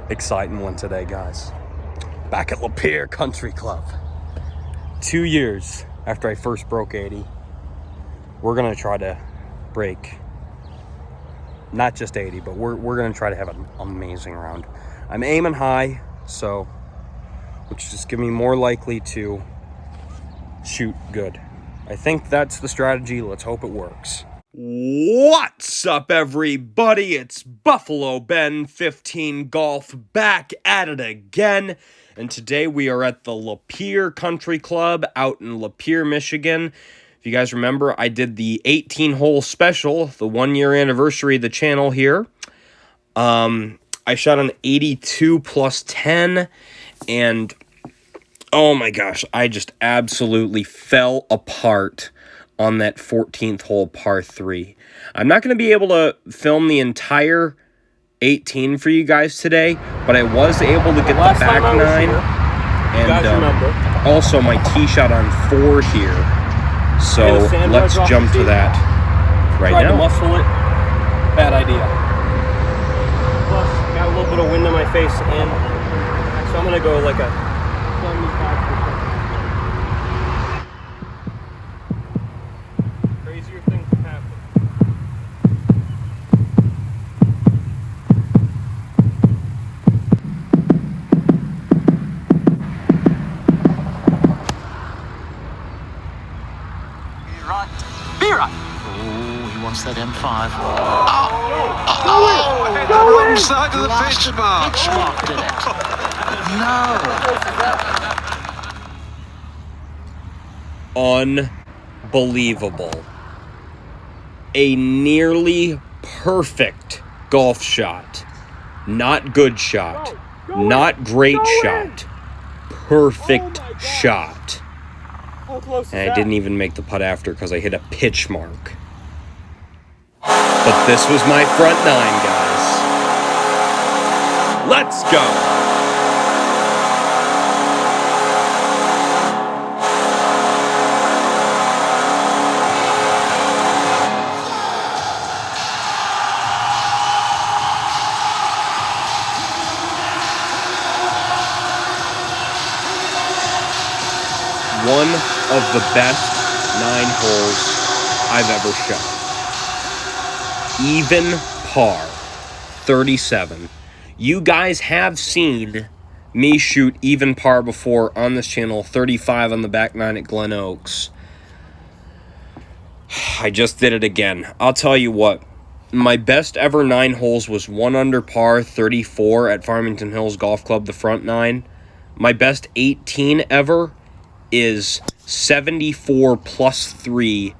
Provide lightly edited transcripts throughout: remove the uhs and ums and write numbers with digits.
exciting one today, guys. Back at Lapeer Country Club. 2 years after I first broke 80. We're gonna try to break not just 80, but we're gonna try to have an amazing round. I'm aiming high, so which is gonna be more likely to shoot good. I think that's the strategy. Let's hope it works. What's up, everybody? It's Buffalo Ben 15 Golf back at it again. And today we are at the Lapeer Country Club out in Lapeer, Michigan. If you guys remember, I did the 18-hole special, the 1-year anniversary of the channel here. I shot an 82 plus 10, and oh my gosh, I just absolutely fell apart on that 14th hole par 3. I'm not going to be able to film the entire 18 for you guys today, but I was able to get the back 9 and also my tee shot on 4 here. So let's jump to that right now. Tried to muscle it. Bad idea. Plus, got a little bit of wind in my face, and so I'm going to go like a 75%. Crazier things have happened. Be right. Oh, he wants that M5. The wrong side of the pitch mark. Pitch marked it. No. Unbelievable. A nearly perfect golf shot. Not good shot. Not great shot. Perfect shot. And I didn't even make the putt after because I hit a pitch mark. But this was my front 9, guys. Let's go. One of the best 9 holes I've ever shot. Even par, 37. You guys have seen me shoot even par before on this channel, 35 on the back 9 at Glen Oaks. I just did it again. I'll tell you what, my best ever 9 holes was 1 under par, 34 at Farmington Hills Golf Club, the front 9. My best 18 ever is 74 plus 3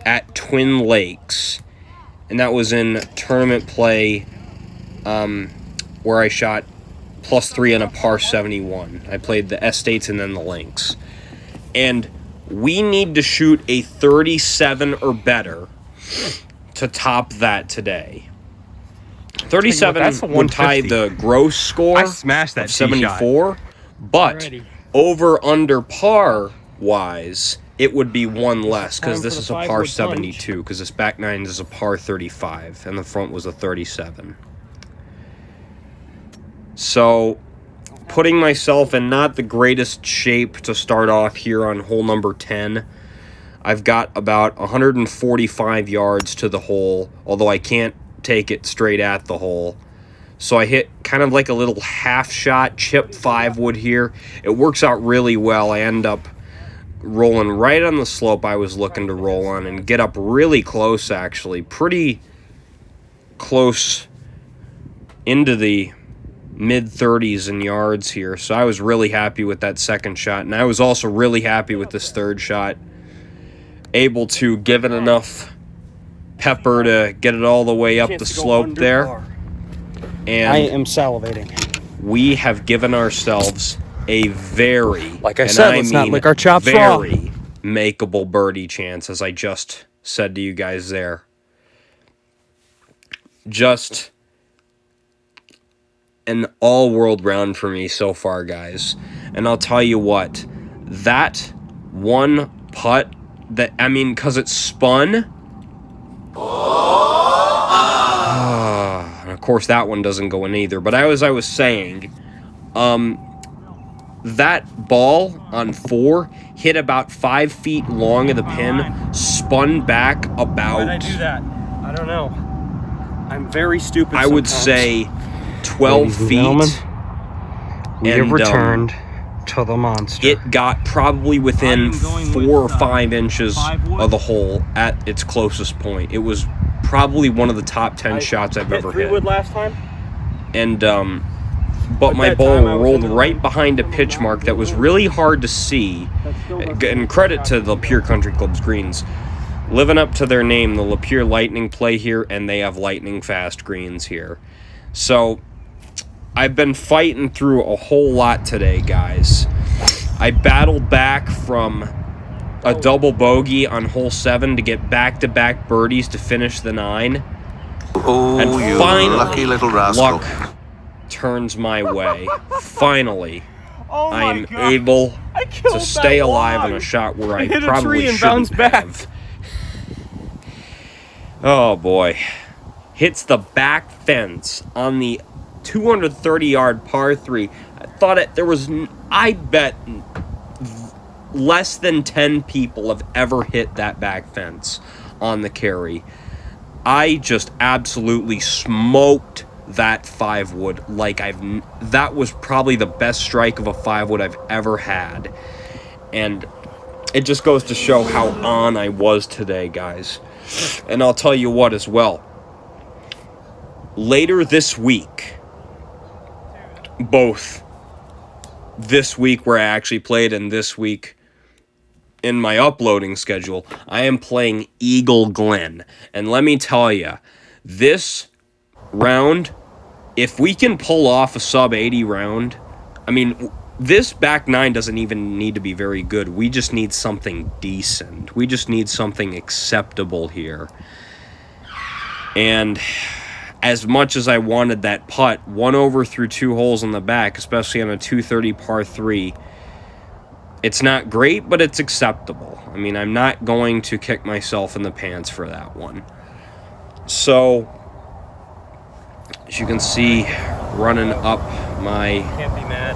at Twin Lakes, and that was in tournament play where I shot plus 3 on a par 71. I played the Estates and then the Links, and we need to shoot a 37 or better to top that today. 37 would tie the gross score of 74, but over under par wise, it would be 1 less because this is a par 72 because this back 9 is a par 35 and the front was a 37. So putting myself in not the greatest shape to start off here on hole number 10. I've got about 145 yards to the hole, although I can't take it straight at the hole. So I hit kind of like a little half shot, chip 5 wood here. It works out really well. I end up rolling right on the slope I was looking to roll on and get up really close, actually. Pretty close into the mid-30s in yards here. So I was really happy with that second shot. And I was also really happy with this third shot. Able to give it enough pepper to get it all the way up the slope there. And I am salivating. We have given ourselves a very, like I said, let's not lick our chops raw, very makeable birdie chance, as I just said to you guys there. Just an all-world round for me so far, guys. And I'll tell you what, that one putt, that, I mean, because it spun. Of course, that one doesn't go in either. But as I was saying, that ball on 4 hit about 5 feet long of the pin, spun back about... Why'd I do that? I don't know. I'm very stupid I would say 12 feet. We have returned to the monster. It got probably within 4 or 5 inches of the hole at its closest point. It was probably one of the top 10 shots I've ever hit. 3-wood last time? And, but my ball rolled right behind a pitch mark that was really hard to see. And credit to the Lapeer Country Club's greens. Living up to their name, the Lapeer Lightning play here, and they have lightning fast greens here. So, I've been fighting through a whole lot today, guys. I battled back from a double bogey on hole 7 to get back-to-back birdies to finish the 9. Oh, And you finally, lucky little rascal. luck turns my way. Finally, I am able to stay alive on a shot where I probably shouldn't have. Oh boy. Hits the back fence on the 230-yard par 3. I thought I bet less than 10 people have ever hit that back fence on the carry. I just absolutely smoked that 5-wood that was probably the best strike of a 5-wood I've ever had. And it just goes to show how on I was today, guys. And I'll tell you what as well. Later this week, both this week where I actually played and this week in my uploading schedule, I am playing Eagle Glen. And let me tell you, this round, if we can pull off a sub-80 round, I mean, this back 9 doesn't even need to be very good. We just need something decent. We just need something acceptable here. And as much as I wanted that putt, 1 over through 2 holes on the back, especially on a 230 par 3, it's not great, but it's acceptable. I mean, I'm not going to kick myself in the pants for that one. So, as you can see, running up my... Can't be mad.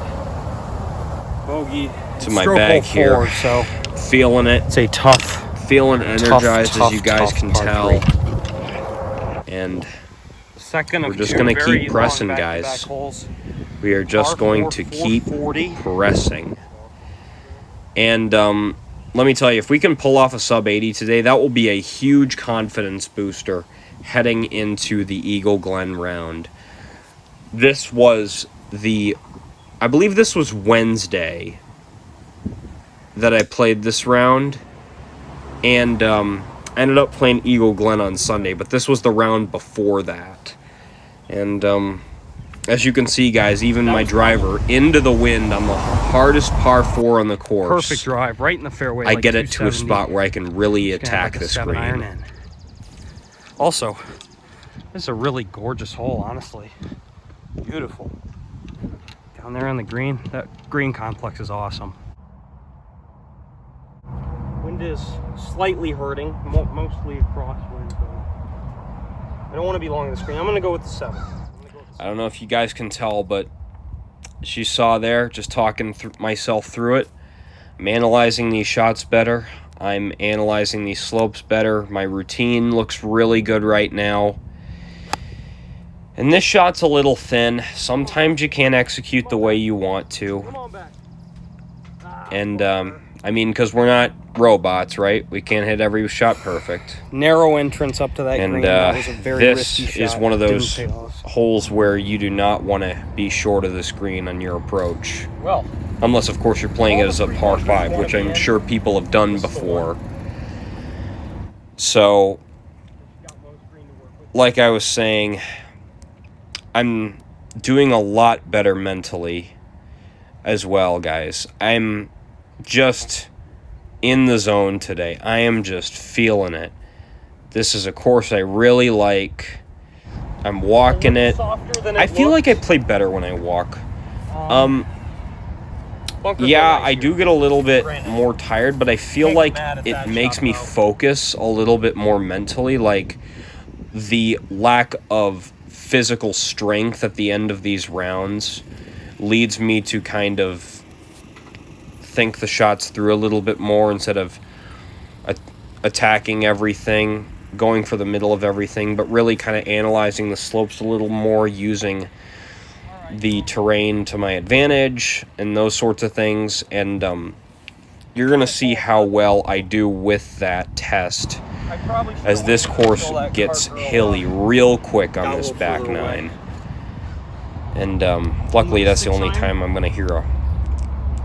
Bogey. To my bag here. So feeling it. it's a tough... Feeling energized, tough, as you guys can par tell. 3. And Second we're of just two going to very keep pressing, long guys. back-to-back holes. We are just Par going 4, to keep 440. pressing. And let me tell you, if we can pull off a sub-80 today, that will be a huge confidence booster heading into the Eagle Glen round. This was I believe this was Wednesday that I played this round. And I ended up playing Eagle Glen on Sunday, but this was the round before that. And as you can see, guys, even my driver into the wind on the hardest par 4 on the course. Perfect drive, right in the fairway. I like get it to a 270. spot where I can really Just gonna attack have like a this 7 iron green. in. Also, this is a really gorgeous hole, honestly. Beautiful. Down there on the green, that green complex is awesome. Wind is slightly hurting, mostly crosswind. I don't want to be long on the screen. I'm going to go with the 7. I don't know if you guys can tell, but as you saw there, just talking myself through it, I'm analyzing these shots better. I'm analyzing these slopes better. My routine looks really good right now. And this shot's a little thin. Sometimes you can't execute the way you want to. And, I mean, because we're not robots, right? We can't hit every shot perfect. Narrow entrance up to that And green. That was a very risky this shot. is one of Didn't those pay off. holes where you do not want to be short of the screen on your approach. Well, Unless, of course, you're playing it as a par 5, which I'm sure people have done before. So, like I was saying, I'm doing a lot better mentally as well, guys. I'm just in the zone today. I am just feeling it. This is a course I really like. I'm walking it. I feel like I play better when I walk. Yeah, I do get a little bit more tired, but I feel like it makes me focus a little bit more mentally. Like, the lack of physical strength at the end of these rounds leads me to kind of think the shots through a little bit more instead of attacking everything, going for the middle of everything, but really kind of analyzing the slopes a little more, using the terrain to my advantage and those sorts of things. And you're going to see how well I do with that test as this course gets hilly real quick on this back nine. And luckily that's the only time I'm going to hear a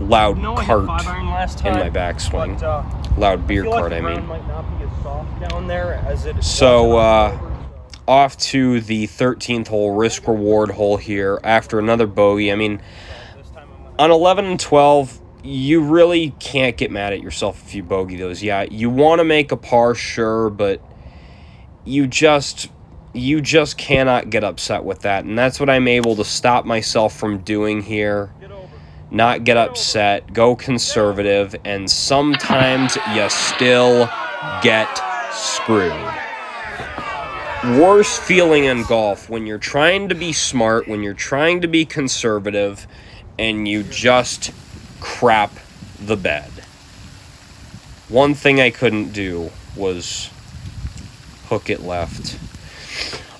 loud cart in my backswing. Loud beer cart, I mean. So, off to the 13th hole, risk-reward hole here after another bogey. I mean, on 11 and 12, you really can't get mad at yourself if you bogey those. Yeah, you want to make a par, sure, but you just cannot get upset with that. And that's what I'm able to stop myself from doing here. Not get upset, go conservative, and sometimes you still get screwed. Worst feeling in golf when you're trying to be smart, when you're trying to be conservative, and you just crap the bed. One thing I couldn't do was hook it left.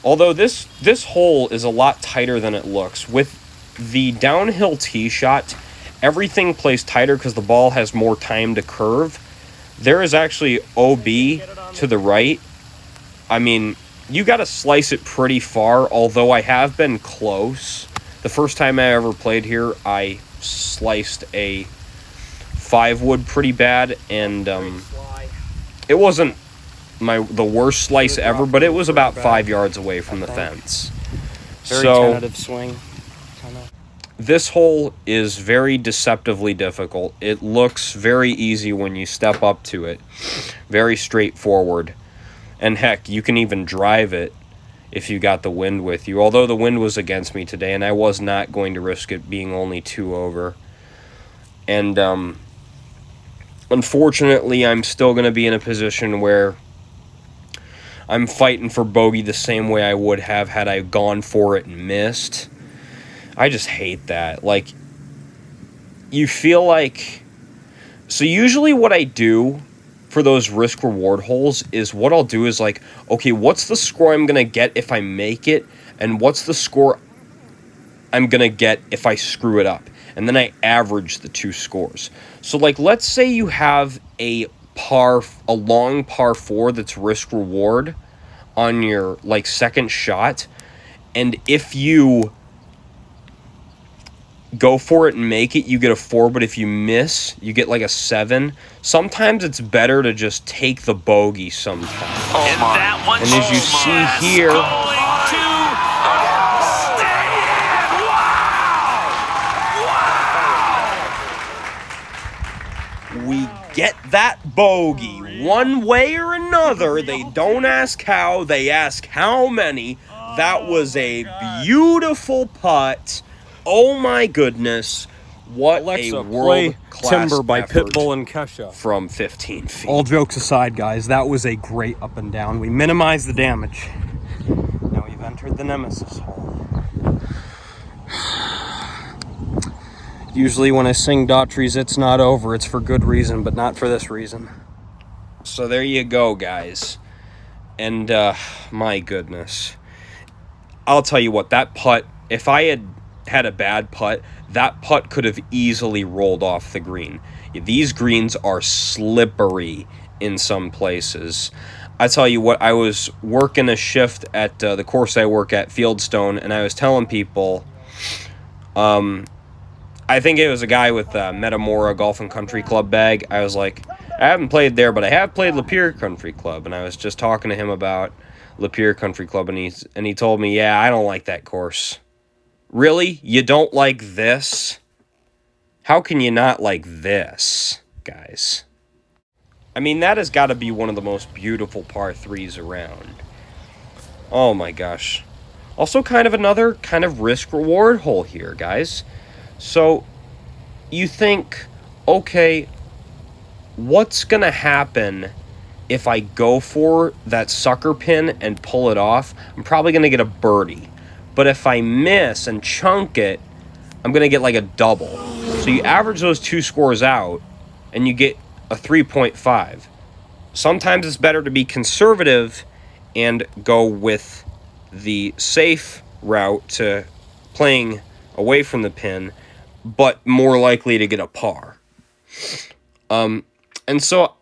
Although this hole is a lot tighter than it looks. With the downhill tee shot, everything plays tighter because the ball has more time to curve. There is actually OB to the right. I mean, you got to slice it pretty far, although I have been close. The first time I ever played here, I sliced a 5-wood pretty bad, and it wasn't the worst slice ever, but it was about 5 yards away from the fence. Very tentative swing. This hole is very deceptively difficult. It looks very easy when you step up to it. Very straightforward. And heck, you can even drive it if you got the wind with you. Although the wind was against me today, and I was not going to risk it being only 2 over. And unfortunately, I'm still going to be in a position where I'm fighting for bogey the same way I would have had I gone for it and missed. I just hate that. Like, you feel like... So usually what I do for those risk-reward holes is what I'll do is like, okay, what's the score I'm going to get if I make it? And what's the score I'm going to get if I screw it up? And then I average the two scores. So, like, let's say you have a long par 4 that's risk-reward on your, like, second shot. And if you go for it and make it, you get a 4, but if you miss, you get like a 7. Sometimes it's better to just take the bogey sometimes. Oh my. And as you see here, we get that bogey. One way or another, they don't ask how, they ask how many. That was a beautiful putt. Oh my goodness, what Alexa, a world-class Timber by effort Pitbull and Kesha. from 15 feet. All jokes aside, guys, that was a great up and down. We minimized the damage. Now we've entered the Nemesis hole. Usually when I sing Daughtry's It's Not Over, it's for good reason, but not for this reason. So there you go, guys. And, my goodness. I'll tell you what, that putt, if I had a bad putt, that putt could have easily rolled off the green. These greens are slippery in some places. I tell you what, I was working a shift at the course I work at, Fieldstone, and I was telling people, I think it was a guy with Metamora Golf and Country Club bag. I was like, I haven't played there, but I have played Lapeer Country Club, and I was just talking to him about Lapeer Country Club, and he told me, yeah, I don't like that course. Really? You don't like this? How can you not like this, guys? I mean, that has got to be one of the most beautiful par 3s around. Oh my gosh. Also kind of another kind of risk-reward hole here, guys. So, you think, okay, what's going to happen if I go for that sucker pin and pull it off? I'm probably going to get a birdie. But if I miss and chunk it, I'm going to get like a double. So you average those two scores out, and you get a 3.5. Sometimes it's better to be conservative and go with the safe route to playing away from the pin, but more likely to get a par. And so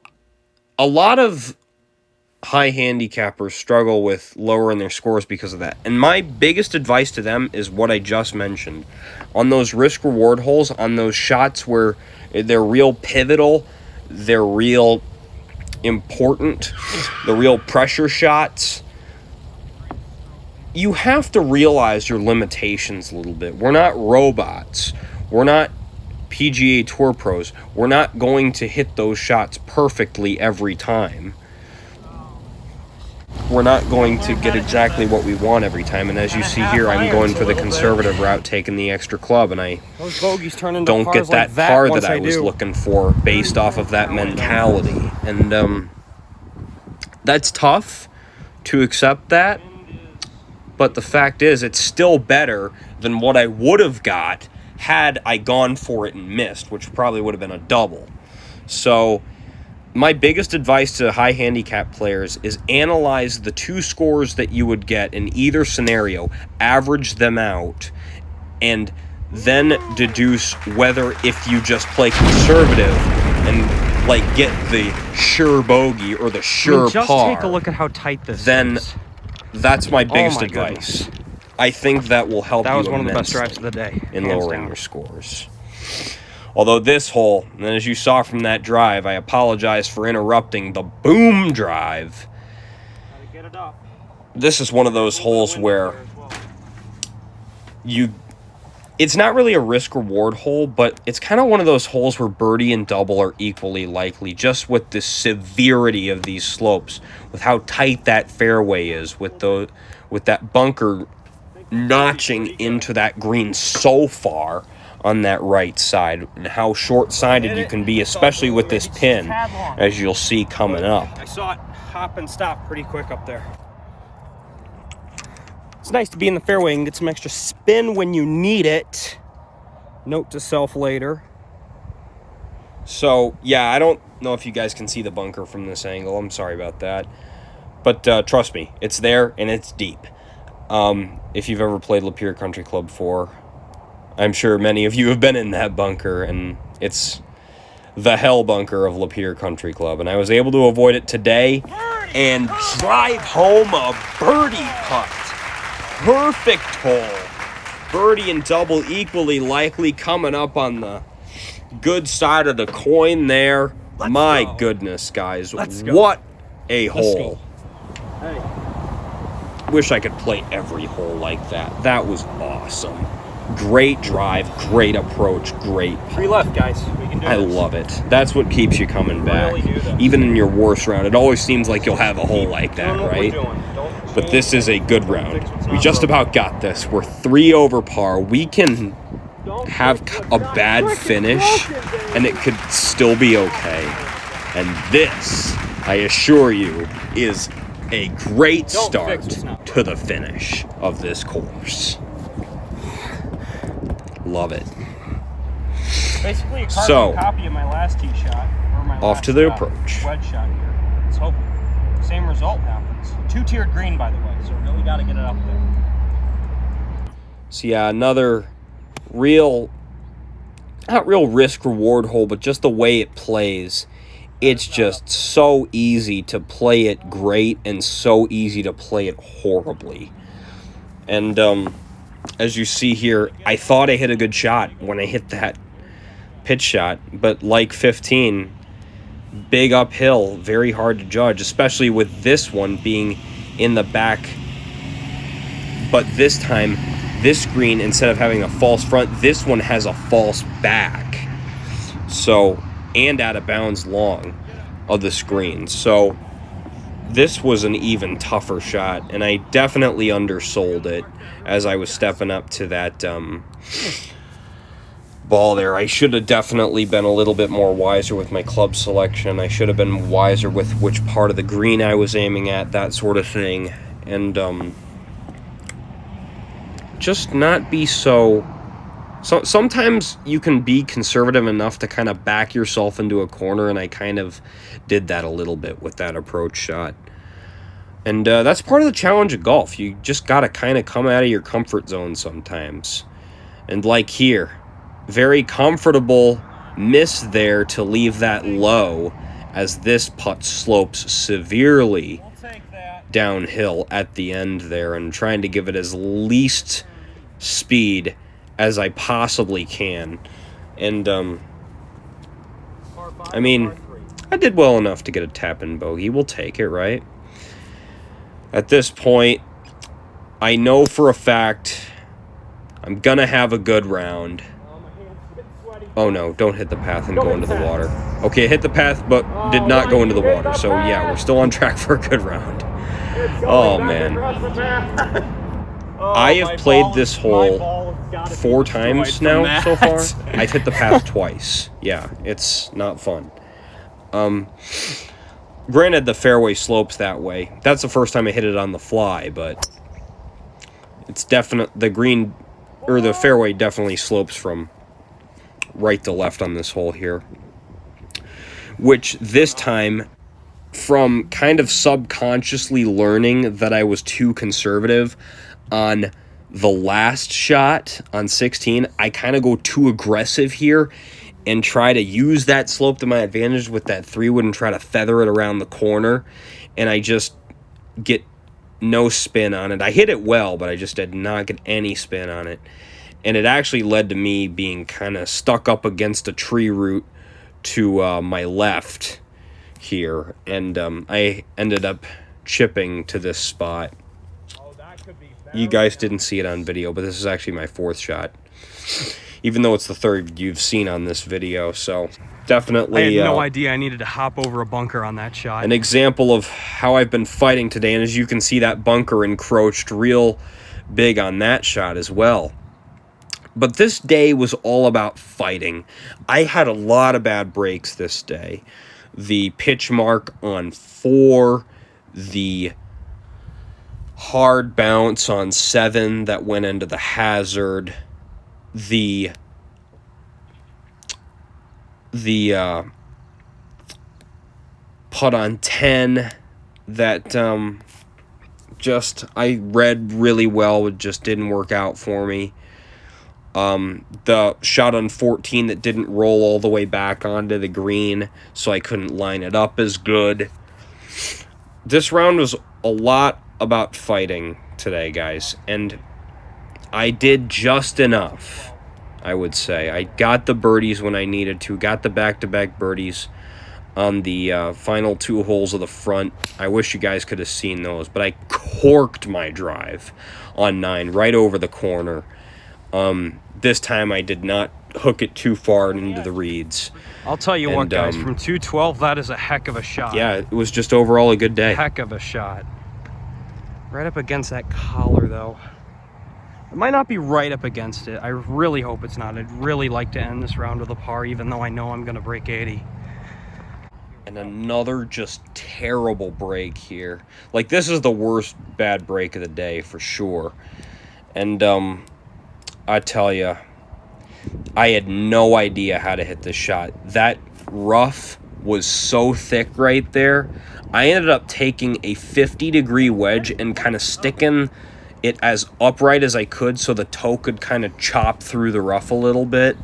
a lot of high handicappers struggle with lowering their scores because of that. And my biggest advice to them is what I just mentioned. On those risk-reward holes, on those shots where they're real pivotal, they're real important, the real pressure shots, you have to realize your limitations a little bit. We're not robots. We're not PGA Tour pros. We're not going to hit those shots perfectly every time. We're not going to get exactly what we want every time. And as you see here, I'm going for the conservative route, taking the extra club, and I don't get that par that I was looking for based off of that mentality. And that's tough to accept that. But the fact is, it's still better than what I would have got had I gone for it and missed, which probably would have been a double. So my biggest advice to high handicap players is analyze the two scores that you would get in either scenario, average them out, and then deduce whether if you just play conservative and like get the sure bogey or the sure just par. Take a look at how tight this then is. That's my biggest my advice. goodness. I think that will help you. That was one of the best immensely drives of the day, in hands lowering down. your scores. Although this hole, and as you saw from that drive, I apologize for interrupting the boom drive. Gotta get it up. This is one of those holes where it's not really a risk-reward hole, but it's kind of one of those holes where birdie and double are equally likely, just with the severity of these slopes, with how tight that fairway is, with that bunker notching into that green so far on that right side, and how short-sighted you can be, especially with this pin, as you'll see coming up. I saw it hop and stop pretty quick up there. It's nice to be in the fairway and get some extra spin when you need it. Note to self later. So, yeah, I don't know if you guys can see the bunker from this angle. I'm sorry about that. But trust me, it's there and it's deep. If you've ever played Lapeer Country Club before, I'm sure many of you have been in that bunker, and it's the hell bunker of Lapeer Country Club. And I was able to avoid it today and drive home a birdie putt. Perfect hole. Birdie and double equally likely coming up on the good side of the coin there. My goodness, guys. What a hole. Wish I could play every hole like that. That was awesome. Great drive, great approach, great putt. 3 left, guys. We can do I this. love it. That's what keeps you coming back. Really do that. Even in your worst round, it always seems like you'll have a hole like that, right? But this is a good round. We just about got this. We're 3 over par. We can have a bad finish, and it could still be okay. And this, I assure you, is a great start to the finish of this course. Love it. Basically a So, copy of my last tee shot, or my off last, to the approach. wedge shot here. Let's hope the same result happens. 2-tiered green, by the way, so really got to get it up there. So yeah, another not real risk-reward hole, but just the way it plays. It's just so easy to play it great and so easy to play it horribly. And as you see here, I thought I hit a good shot when I hit that pitch shot, but like 15, big uphill, very hard to judge, especially with this one being in the back. But this time, this green, instead of having a false front, this one has a false back. So, and out of bounds long of the screen. So this was an even tougher shot, and I definitely undersold it as I was stepping up to that ball there. I should have definitely been a little bit more wiser with my club selection. I should have been wiser with which part of the green I was aiming at, that sort of thing. And just not be so sometimes you can be conservative enough to kind of back yourself into a corner, and I kind of did that a little bit with that approach shot. And that's part of the challenge of golf. You just got to kind of come out of your comfort zone sometimes. And like here, very comfortable miss there to leave that low, as this putt slopes severely downhill at the end there, and trying to give it as least speed as I possibly can. And I mean, I did well enough to get a tap-in bogey. We'll take it, right? At this point, I know for a fact I'm gonna have a good round. Oh no, don't hit the path and go into the water. Okay, hit the path, but did not go into the water. So yeah, we're still on track for a good round. Oh man. I have played this hole 4 times now so far. I've hit the path twice. Yeah, it's not fun. Granted, the fairway slopes that way. That's the first time I hit it on the fly, but it's definite. The green, or the fairway definitely slopes from right to left on this hole here. Which this time, from kind of subconsciously learning that I was too conservative on the last shot on 16, I kind of go too aggressive here and try to use that slope to my advantage with that 3-wood and try to feather it around the corner, and I just get no spin on it. I hit it well, but I just did not get any spin on it, and it actually led to me being kind of stuck up against a tree root to my left here, and I ended up chipping to this spot. You guys didn't see it on video, but this is actually my 4th shot, even though it's the 3rd you've seen on this video. So definitely I had no idea I needed to hop over a bunker on that shot. An example of how I've been fighting today, and as you can see, that bunker encroached real big on that shot as well. But this day was all about fighting. I had a lot of bad breaks this day. The pitch mark on 4, the hard bounce on 7 that went into the hazard, the putt on 10 that just I read really well, it just didn't work out for me. The shot on 14 that didn't roll all the way back onto the green, so I couldn't line it up as good. This round was a lot about fighting today, guys, and I did just enough, I would say. I got the birdies when I needed to, got the back-to-back birdies on the final 2 holes of the front. I wish you guys could have seen those, but I corked my drive on 9 right over the corner. This time I did not hook it too far into the reeds. I'll tell you what, guys, from 212, that is a heck of a shot. Yeah, it was just overall a good day. Heck of a shot. Right up against that collar, though. It might not be right up against it. I really hope it's not. I'd really like to end this round with a par, even though I know I'm going to break 80. And another just terrible break here. Like, this is the worst bad break of the day, for sure. And, I tell you, I had no idea how to hit this shot. That rough was so thick right there. I ended up taking a 50-degree wedge and kind of sticking it as upright as I could so the toe could kind of chop through the rough a little bit.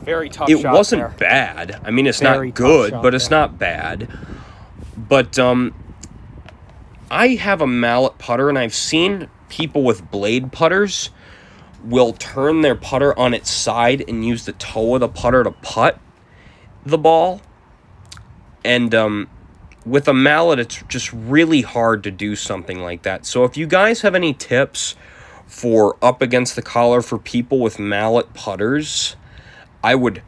Very tough It shot wasn't there. bad. I mean, it's Very not tough good, shot but it's there. not bad. But I have a mallet putter, and I've seen people with blade putters will turn their putter on its side and use the toe of the putter to putt the ball. And with a mallet, it's just really hard to do something like that. So if you guys have any tips for up against the collar for people with mallet putters, I would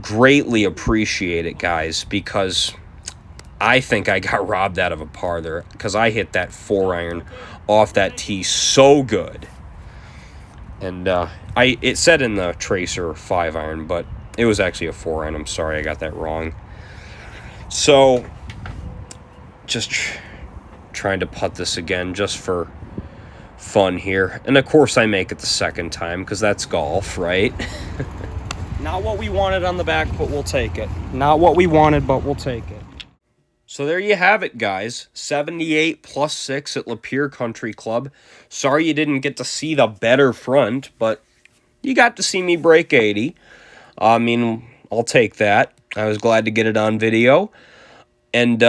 greatly appreciate it, guys, because I think I got robbed out of a par there, because I hit that 4-iron off that tee so good. And it said in the tracer 5-iron, but it was actually a 4-iron. I'm sorry, I got that wrong. So, just trying to putt this again just for fun here. And of course I make it the second time because that's golf, right? Not what we wanted on the back, but we'll take it. Not what we wanted, but we'll take it. So there you have it, guys. 78 plus 6 at Lapeer Country Club. Sorry you didn't get to see the better front, but you got to see me break 80. I mean, I'll take that. I was glad to get it on video. And,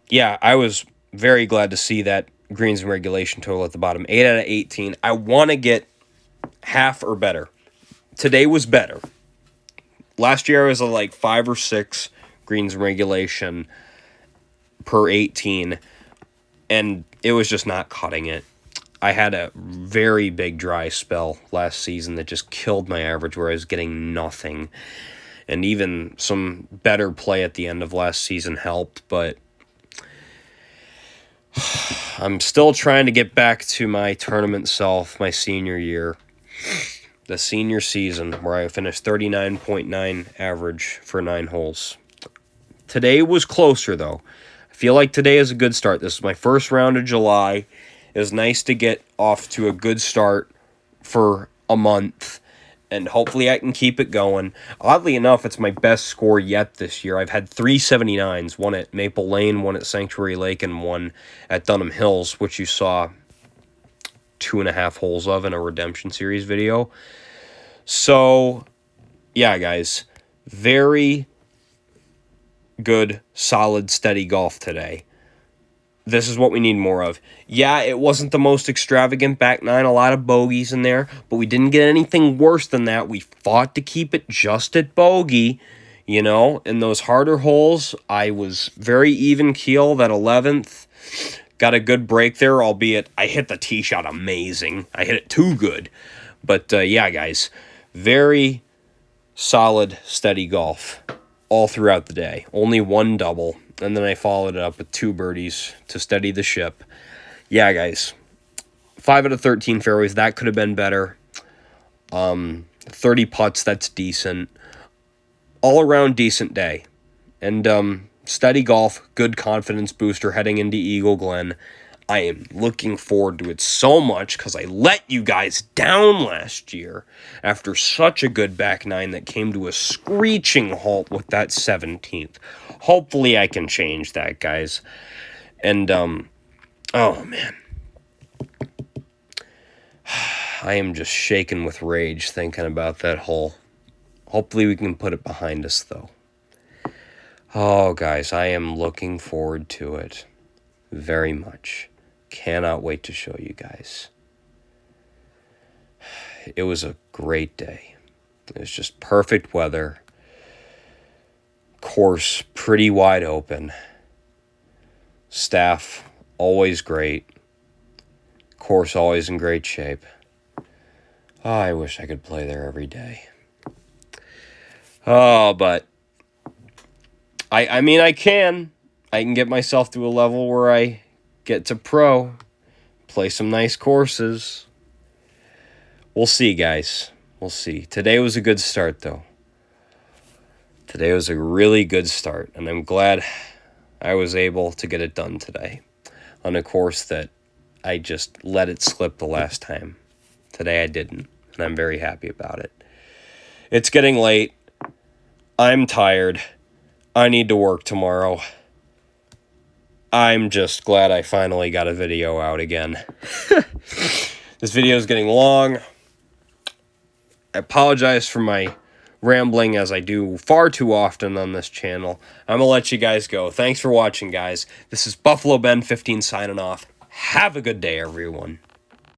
yeah, I was very glad to see that greens and regulation total at the bottom. 8 out of 18. I want to get half or better. Today was better. Last year I was like 5 or 6 greens and regulation per 18, and it was just not cutting it. I had a very big dry spell last season that just killed my average, where I was getting nothing. And even some better play at the end of last season helped, but I'm still trying to get back to my tournament self, my senior year. The senior season, where I finished 39.9 average for 9 holes. Today was closer, though. I feel like today is a good start. This is my first round of July. It was nice to get off to a good start for a month, and hopefully I can keep it going. Oddly enough, it's my best score yet this year. I've had 3 79s, one at Maple Lane, one at Sanctuary Lake, and one at Dunham Hills, which you saw 2.5 holes of in a Redemption Series video. So, yeah, guys, very good, solid, steady golf today. This is what we need more of. Yeah, it wasn't the most extravagant back nine, a lot of bogeys in there, but we didn't get anything worse than that. We fought to keep it just at bogey, you know. In those harder holes, I was very even keel, that 11th. Got a good break there, albeit I hit the tee shot amazing. I hit it too good. But, yeah, guys, very solid, steady golf all throughout the day. Only one double, and then I followed it up with 2 birdies to steady the ship. Yeah, guys, 5 out of 13 fairways. That could have been better. 30 putts, that's decent. All around decent day. And steady golf, good confidence booster heading into Eagle Glen. I am looking forward to it so much because I let you guys down last year after such a good back nine that came to a screeching halt with that 17th. Hopefully I can change that, guys. And, oh, man. I am just shaken with rage thinking about that hole. Hopefully we can put it behind us, though. Oh, guys, I am looking forward to it very much. Cannot wait to show you guys. It was a great day. It was just perfect weather. Course pretty wide open. Staff always great. Course always in great shape. Oh, I wish I could play there every day. Oh, but I mean, I can get myself to a level where I get to pro, play some nice courses. We'll see, guys. We'll see. Today was a good start, though. Today was a really good start, and I'm glad I was able to get it done today on a course that I just let it slip the last time. Today I didn't, and I'm very happy about it. It's getting late. I'm tired. I need to work tomorrow. I'm just glad I finally got a video out again. This video is getting long. I apologize for my rambling, as I do far too often on this channel. I'm going to let you guys go. Thanks for watching, guys. This is Buffalo Ben 15 signing off. Have a good day, everyone.